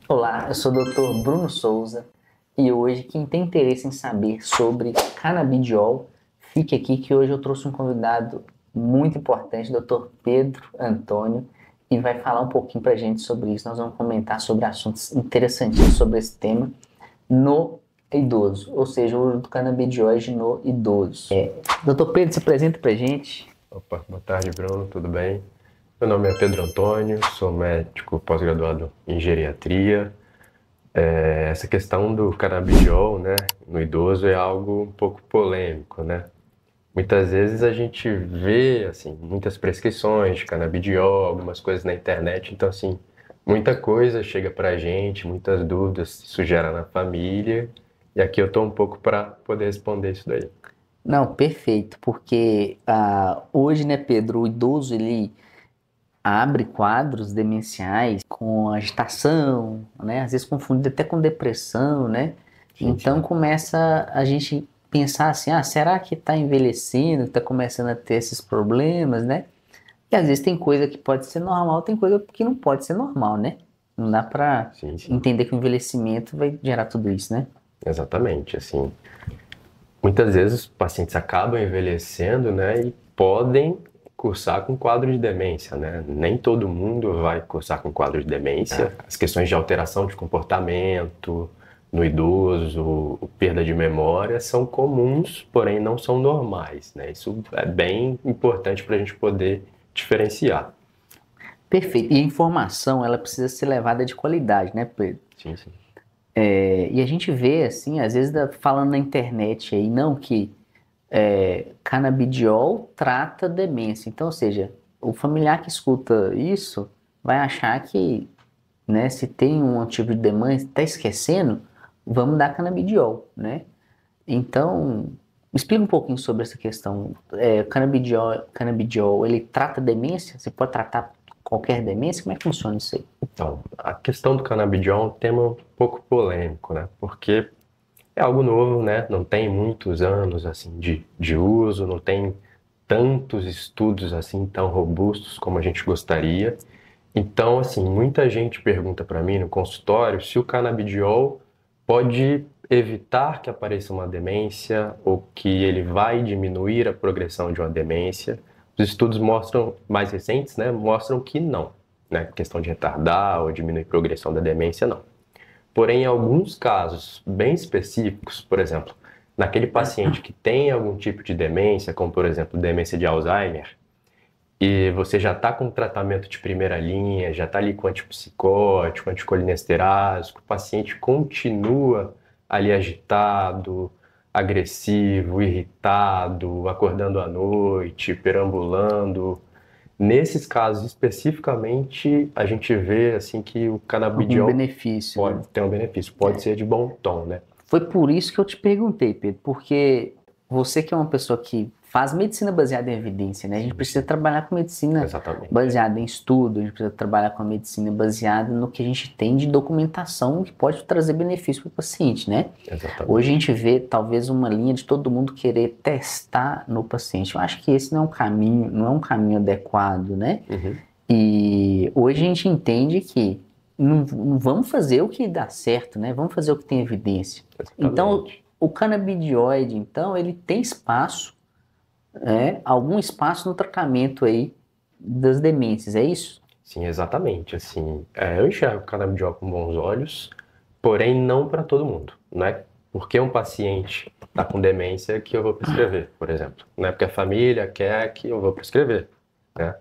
Olá, eu sou o Dr. Bruno Souza e hoje quem tem interesse em saber sobre canabidiol, fique aqui que hoje eu trouxe um convidado muito importante, Dr. Pedro Antônio, e vai falar um pouquinho pra gente sobre isso. Nós vamos comentar sobre assuntos interessantíssimos sobre esse tema no idoso, ou seja, o uso do canabidiol no idoso. Dr. Pedro, se apresenta pra gente. Opa, boa tarde, Bruno, tudo bem? Meu nome é Pedro Antônio, sou médico pós-graduado em geriatria. Essa questão do canabidiol, né, no idoso é algo um pouco polêmico, né? Muitas vezes a gente vê, assim, muitas prescrições de canabidiol, algumas coisas na internet, então, assim, muita coisa chega pra gente, muitas dúvidas se gera na família, e aqui eu tô um pouco para poder responder isso daí. Não, perfeito, porque hoje, né, Pedro, o idoso ele abre quadros demenciais com agitação, né? Às vezes confundido até com depressão, né? Sim, Então sim. começa a gente pensar assim, será que está envelhecendo, está começando a ter esses problemas, né? E às vezes tem coisa que pode ser normal, tem coisa que não pode ser normal, né? Não dá para Sim, sim. entender que o envelhecimento vai gerar tudo isso, né? Exatamente, assim. Muitas vezes os pacientes acabam envelhecendo, né, e podem cursar com quadro de demência, né? Nem todo mundo vai cursar com quadro de demência. As questões de alteração de comportamento no idoso, perda de memória, são comuns, porém não são normais, né? Isso é bem importante para a gente poder diferenciar. Perfeito. E a informação, ela precisa ser levada de qualidade, né, Pedro? Sim, sim. E a gente vê, assim, às vezes falando na internet aí, não, que canabidiol trata demência. Então, ou seja, o familiar que escuta isso vai achar que, né, se tem um tipo de demência, está esquecendo, vamos dar canabidiol, né? Então, explica um pouquinho sobre essa questão. Canabidiol, ele trata demência? Você pode tratar qualquer demência? Como é que funciona isso aí? Então, a questão do canabidiol é um tema um pouco polêmico, né? Porque é algo novo, né? Não tem muitos anos assim de uso, não tem tantos estudos assim tão robustos como a gente gostaria. Então, assim, muita gente pergunta para mim no consultório se o canabidiol pode evitar que apareça uma demência ou que ele vai diminuir a progressão de uma demência. Os estudos mostram, mais recentes, né, mostram que não, né? Questão de retardar ou diminuir a progressão da demência, não. Porém, em alguns casos bem específicos, por exemplo, naquele paciente que tem algum tipo de demência, como por exemplo demência de Alzheimer, e você já está com tratamento de primeira linha, já está ali com antipsicótico, anticolinesterásico, o paciente continua ali agitado, agressivo, irritado, acordando à noite, perambulando. Nesses casos especificamente, a gente vê assim que o Algum canabidiol benefício, né? pode ter um benefício, pode ser de bom tom, né? Foi por isso que eu te perguntei, Pedro, porque você que é uma pessoa que faz medicina baseada em evidência, né? A gente Sim, precisa sim, trabalhar com medicina exatamente. baseada em estudo, a gente precisa trabalhar com a medicina baseada no que a gente tem de documentação que pode trazer benefício para o paciente, né? Hoje a Exatamente. gente vê talvez uma linha de todo mundo querer testar no paciente. Eu acho que esse não é um caminho, não é um caminho adequado, né? Uhum, E hoje a gente entende que não vamos fazer o que dá certo, né? Vamos fazer o que tem evidência. Então, exatamente. o canabidioide, então, ele tem espaço, algum espaço no tratamento aí das demências, é isso? Sim, exatamente. Assim, eu enxergo o canabidiol com bons olhos, porém não para todo mundo. Não é porque um paciente está com demência que eu vou prescrever, por exemplo. Não é porque a família quer que eu vou prescrever, né?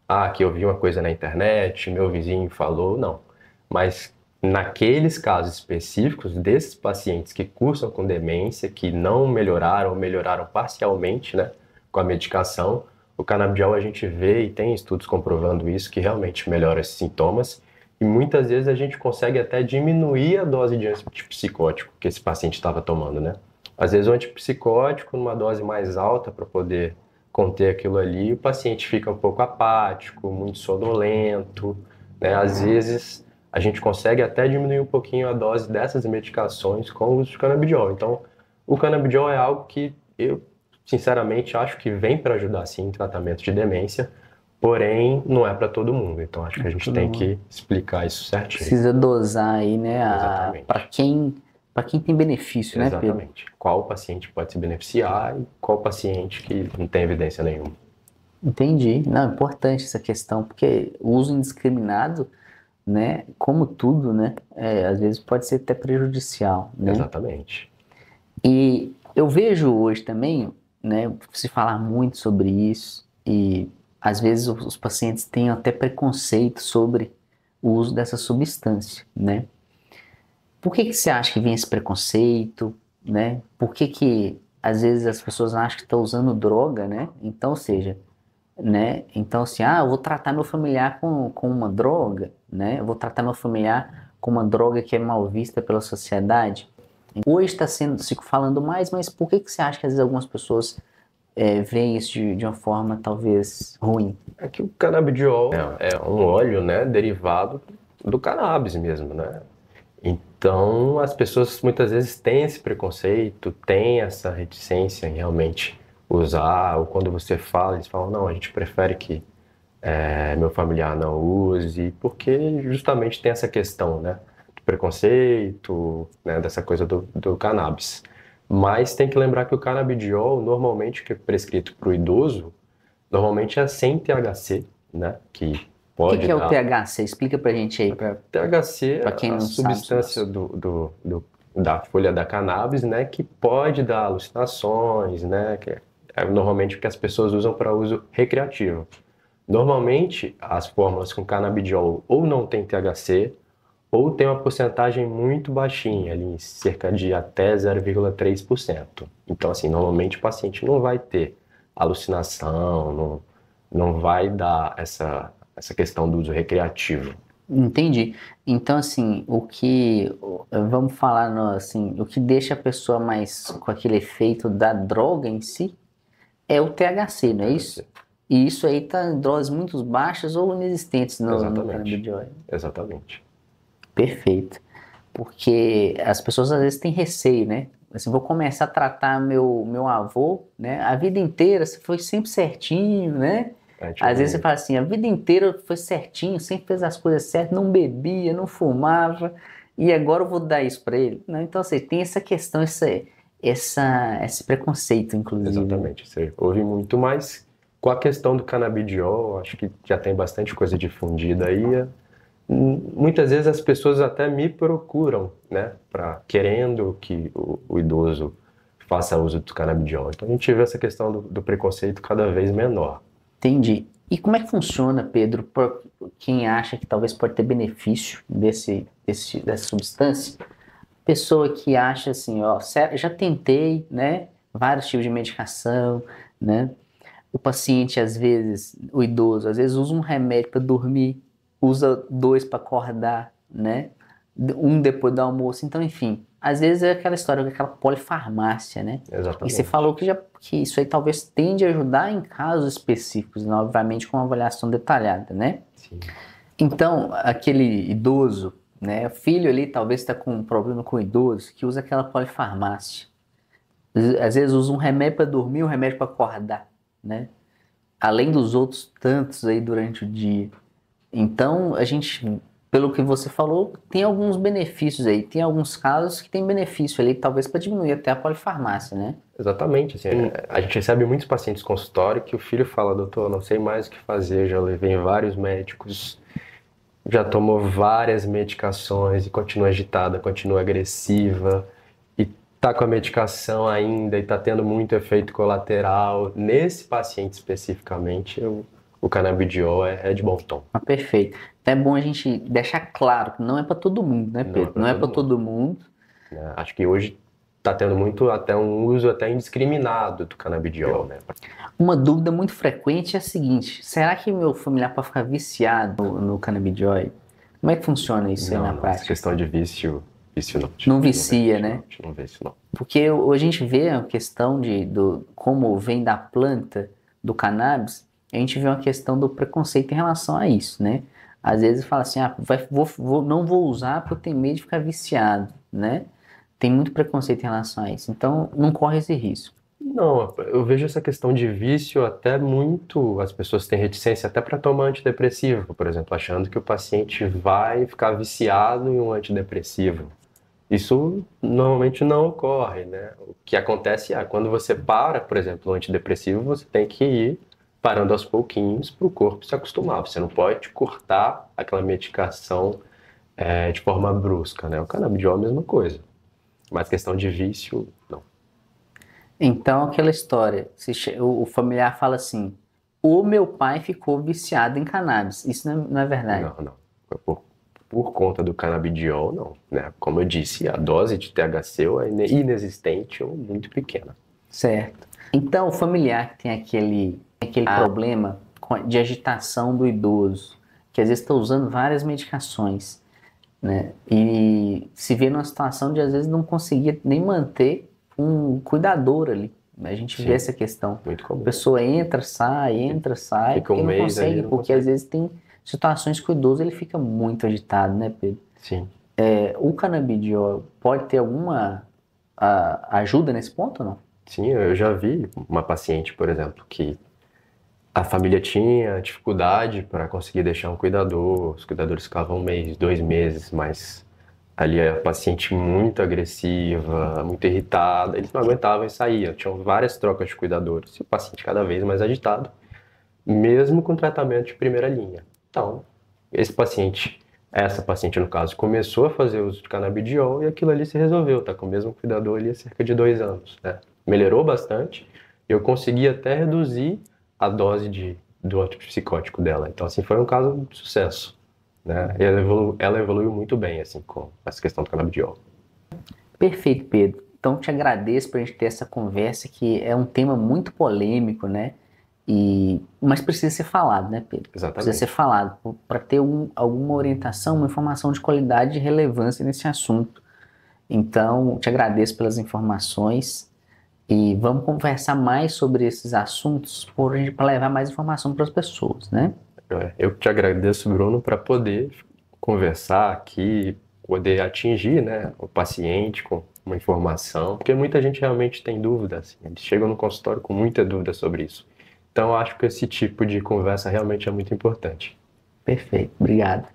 Ah, que eu vi uma coisa na internet, meu vizinho falou, não. Mas naqueles casos específicos desses pacientes que cursam com demência, que não melhoraram ou melhoraram parcialmente, né, com a medicação, o canabidiol a gente vê e tem estudos comprovando isso, que realmente melhora esses sintomas. E muitas vezes a gente consegue até diminuir a dose de antipsicótico que esse paciente estava tomando, né? Às vezes o antipsicótico numa dose mais alta para poder conter aquilo ali, o paciente fica um pouco apático, muito sonolento, né? Às vezes a gente consegue até diminuir um pouquinho a dose dessas medicações com o uso de canabidiol. Então, o canabidiol é algo que eu, sinceramente, acho que vem para ajudar sim em tratamento de demência, porém não é para todo mundo. Então acho que a gente Todo tem mundo. que explicar isso certinho. Precisa dosar aí, né, Exatamente. para quem tem benefício, né, Pedro? Exatamente. Qual paciente pode se beneficiar e qual paciente que não tem evidência nenhuma. Entendi. Não, é importante essa questão, porque o uso indiscriminado, né, como tudo, né, às vezes pode ser até prejudicial, né? Exatamente. E eu vejo hoje também, né, se falar muito sobre isso e às vezes os pacientes têm até preconceito sobre o uso dessa substância, né? Por que que você acha que vem esse preconceito, né? Por que que às vezes as pessoas acham que estão usando droga, né? Então, ou seja, né? Então, assim, eu vou tratar meu familiar com uma droga, né? Eu vou tratar meu familiar com uma droga que é mal vista pela sociedade. Hoje está sendo se falando mais, mas por que que você acha que às vezes algumas pessoas veem isso de uma forma talvez ruim? É que o canabidiol é um óleo, né, derivado do cannabis mesmo, né? Então as pessoas muitas vezes têm esse preconceito, têm essa reticência em realmente usar, ou quando você fala, eles falam, não, a gente prefere que meu familiar não use, porque justamente tem essa questão, né, do preconceito, né, dessa coisa do cannabis. Mas tem que lembrar que o canabidiol, normalmente, que é prescrito para o idoso, normalmente é sem THC, né, que O que pode que é o dar... THC? Explica pra gente aí, THC pra é quem a não sabe sobre substância isso. da folha da cannabis, né, que pode dar alucinações, né, que é normalmente o que as pessoas usam para uso recreativo. Normalmente, as fórmulas com canabidiol ou não tem THC, ou tem uma porcentagem muito baixinha, ali, cerca de até 0,3%. Então, assim, normalmente o paciente não vai ter alucinação, não vai dar essa questão do uso recreativo. Entendi. Então, assim, vamos falar assim, o que deixa a pessoa mais com aquele efeito da droga em si é o THC, não é isso? THC. E isso aí tá em doses muito baixas ou inexistentes no Exatamente. canabidiol. Exatamente. Perfeito. Porque as pessoas às vezes têm receio, né? Assim, vou começar a tratar meu avô, né? A vida inteira se foi sempre certinho, né? Às vezes você fala assim, a vida inteira foi certinho, sempre fez as coisas certas, não bebia, não fumava, e agora eu vou dar isso para ele. Não, então, assim, tem essa questão, esse preconceito, inclusive. Exatamente. Você ouve muito mais com a questão do canabidiol, acho que já tem bastante coisa difundida aí. Muitas vezes as pessoas até me procuram, né, querendo que o idoso faça uso do canabidiol. Então a gente vê essa questão do preconceito cada vez menor. Entendi. E como é que funciona, Pedro, para quem acha que talvez pode ter benefício dessa substância? Pessoa que acha assim, ó, sério, já tentei, né, vários tipos de medicação, né? O paciente, às vezes, o idoso, às vezes usa um remédio para dormir, usa dois para acordar, né? Um depois do almoço. Então, enfim, às vezes é aquela história, aquela polifarmácia, né? E você Exatamente. falou que isso aí talvez tende a ajudar em casos específicos, né? Obviamente com uma avaliação detalhada, né? Sim. Então, aquele idoso, né? O filho ali talvez está com um problema com o idoso que usa aquela polifarmácia. Às vezes usa um remédio para dormir, um remédio para acordar, né? Além dos outros tantos aí durante o dia. Então, a gente, pelo que você falou, tem alguns benefícios aí. Tem alguns casos que tem benefício ali, talvez para diminuir até a polifarmácia, né? Exatamente. Assim, a gente recebe muitos pacientes no consultório que o filho fala, doutor, não sei mais o que fazer, já levei em vários médicos, já tomou várias medicações e continua agitada, continua agressiva e tá com a medicação ainda e tá tendo muito efeito colateral. Nesse paciente especificamente, o canabidiol é de bom tom. Perfeito. Então é bom a gente deixar claro que não é para todo mundo, né, Pedro? Não é para todo mundo. Né? Acho que hoje está tendo muito até um uso até indiscriminado do canabidiol, né? Uma dúvida muito frequente é a seguinte: será que meu familiar pode ficar viciado no canabidiol? Como é que funciona isso aí na Essa prática? questão de vício não. Não vicia, né? Não vê isso não. Porque hoje a gente vê a questão como vem da planta do cannabis, a gente vê uma questão do preconceito em relação a isso, né? Às vezes fala assim, não vou usar porque eu tenho medo de ficar viciado, né? Tem muito preconceito em relação a isso. Então, não corre esse risco. Não, eu vejo essa questão de vício até muito. As pessoas têm reticência até para tomar antidepressivo, por exemplo, achando que o paciente vai ficar viciado em um antidepressivo. Isso normalmente não ocorre, né? O que acontece é quando você para, por exemplo, o antidepressivo, você tem que ir parando aos pouquinhos para o corpo se acostumar. Você não pode cortar aquela medicação de forma brusca, né? O canabidiol é a mesma coisa, mas questão de vício, não. Então, aquela história, o familiar fala assim, o meu pai ficou viciado em cannabis. Isso não é verdade. Não, não. Por conta do canabidiol, não, né? Como eu disse, a dose de THC é inexistente ou muito pequena. Certo. Então, o familiar que tem aquele problema de agitação do idoso, que às vezes está usando várias medicações, né? E se vê numa situação de às vezes não conseguir nem manter um cuidador ali. A gente vê Sim, essa questão. muito A comum. pessoa entra, sai, Fica porque um não mês ali, consegue, não porque consegue. às vezes tem situações que o idoso ele fica muito agitado, né, Pedro? Sim. O canabidiol pode ter alguma ajuda nesse ponto ou não? Sim, eu já vi uma paciente, por exemplo, que a família tinha dificuldade para conseguir deixar um cuidador, os cuidadores ficavam um mês, 2 meses, mas ali a paciente muito agressiva, muito irritada, eles não aguentavam e saíam, tinham várias trocas de cuidadores, e o paciente cada vez mais agitado, mesmo com tratamento de primeira linha. Então, essa paciente no caso, começou a fazer uso de canabidiol e aquilo ali se resolveu, tá com o mesmo cuidador ali há cerca de 2 anos, né? Melhorou bastante, eu consegui até reduzir a dose do antipsicótico dela. Então, assim, foi um caso de sucesso, né? E ela evoluiu muito bem, assim, com essa questão do canabidiol. Perfeito, Pedro. Então, te agradeço por a gente ter essa conversa, que é um tema muito polêmico, né? Mas precisa ser falado, né, Pedro? Exatamente. Precisa ser falado para ter alguma orientação, uma informação de qualidade e relevância nesse assunto. Então, te agradeço pelas informações e vamos conversar mais sobre esses assuntos para levar mais informação para as pessoas, né? Eu te agradeço, Bruno, para poder conversar aqui, poder atingir, né, o paciente com uma informação, porque muita gente realmente tem dúvida, assim, eles chegam no consultório com muita dúvida sobre isso. Então, eu acho que esse tipo de conversa realmente é muito importante. Perfeito, obrigado.